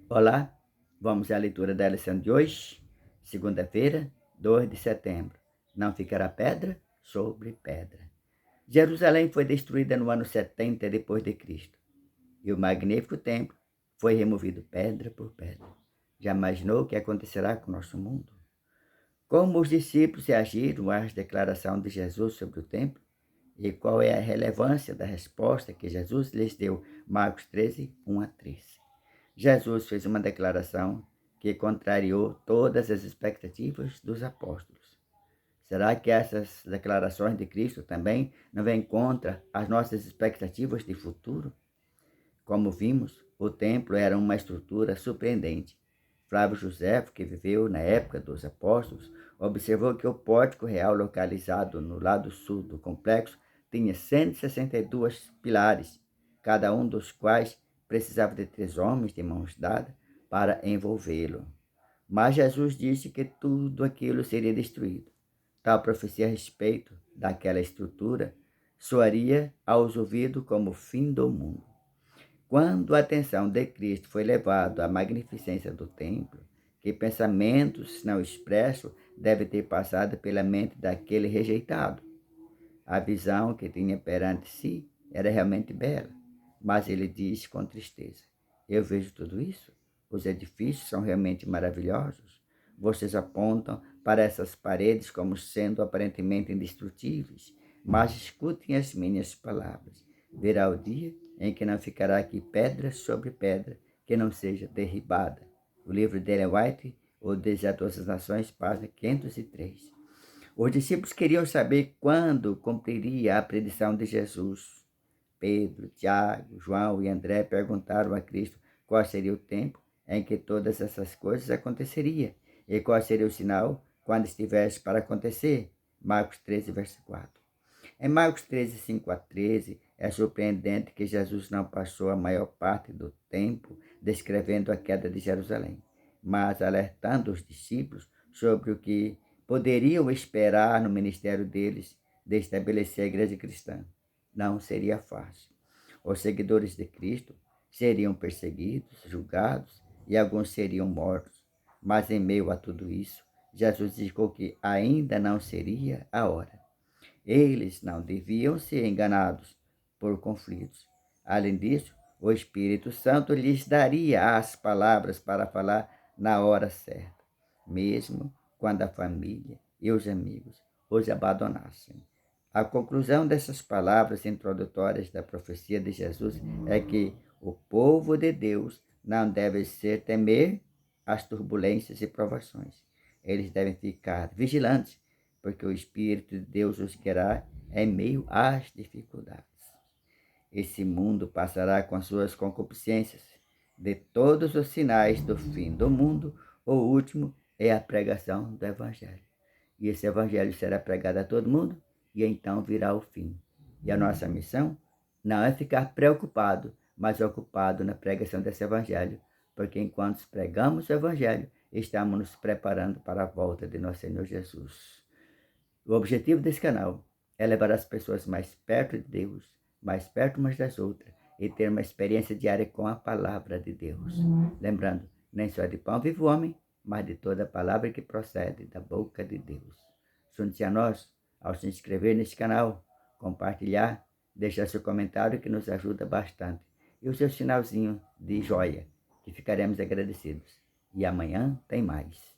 Olá, vamos à leitura da lição de hoje, segunda-feira, 2 de setembro. Não ficará pedra sobre pedra. Jerusalém foi destruída no ano 70 depois de Cristo, e o magnífico templo foi removido pedra por pedra. Já imaginou o que acontecerá com o nosso mundo? Como os discípulos reagiram à declaração de Jesus sobre o templo? E qual é a relevância da resposta que Jesus lhes deu? Marcos 13, 1 a 13. Jesus fez uma declaração que contrariou todas as expectativas dos apóstolos. Será que essas declarações de Cristo também não vêm contra as nossas expectativas de futuro? Como vimos, o templo era uma estrutura surpreendente. Flávio Josefo, que viveu na época dos apóstolos, observou que o pórtico real localizado no lado sul do complexo tinha 162 pilares, cada um dos quais precisava de 3 homens de mãos dadas para envolvê-lo. Mas Jesus disse que tudo aquilo seria destruído. Tal profecia a respeito daquela estrutura soaria aos ouvidos como o fim do mundo. Quando a atenção de Cristo foi levada à magnificência do templo, que pensamentos não expressos devem ter passado pela mente daquele rejeitado? A visão que tinha perante si era realmente bela, mas ele disse com tristeza: eu vejo tudo isso? Os edifícios são realmente maravilhosos? Vocês apontam para essas paredes como sendo aparentemente indestrutíveis, mas escutem as minhas palavras. Virá o dia em que não ficará aqui pedra sobre pedra que não seja derribada. O livro de Ellen White, O Desejo de Todas as Nações, página 503. Os discípulos queriam saber quando cumpriria a predição de Jesus. Pedro, Tiago, João e André perguntaram a Cristo qual seria o tempo em que todas essas coisas aconteceriam e qual seria o sinal quando estivesse para acontecer. Marcos 13, verso 4. Em Marcos 13, 5 a 13, é surpreendente que Jesus não passou a maior parte do tempo descrevendo a queda de Jerusalém, mas alertando os discípulos sobre o que poderiam esperar no ministério deles de estabelecer a igreja cristã. Não seria fácil. Os seguidores de Cristo seriam perseguidos, julgados e alguns seriam mortos. Mas em meio a tudo isso, Jesus indicou que ainda não seria a hora. Eles não deviam ser enganados por conflitos. Além disso, o Espírito Santo lhes daria as palavras para falar na hora certa, mesmo quando a família e os amigos os abandonassem. A conclusão dessas palavras introdutórias da profecia de Jesus é que o povo de Deus não deve ser temer as turbulências e provações. Eles devem ficar vigilantes, porque o Espírito de Deus os guiará em meio às dificuldades. Esse mundo passará com suas concupiscências. De todos os sinais do fim do mundo, o último é a pregação do Evangelho. E esse Evangelho será pregado a todo mundo, e então virá o fim. E a nossa missão não é ficar preocupado, mas ocupado na pregação desse Evangelho, porque enquanto pregamos o Evangelho, estamos nos preparando para a volta de nosso Senhor Jesus. O objetivo desse canal é levar as pessoas mais perto de Deus, mais perto umas das outras, e ter uma experiência diária com a palavra de Deus. Lembrando, nem só de pão vive o homem, mas de toda a palavra que procede da boca de Deus. Junte-se a nós ao se inscrever neste canal, compartilhar, deixar seu comentário que nos ajuda bastante, e o seu sinalzinho de joia, que ficaremos agradecidos. E amanhã tem mais.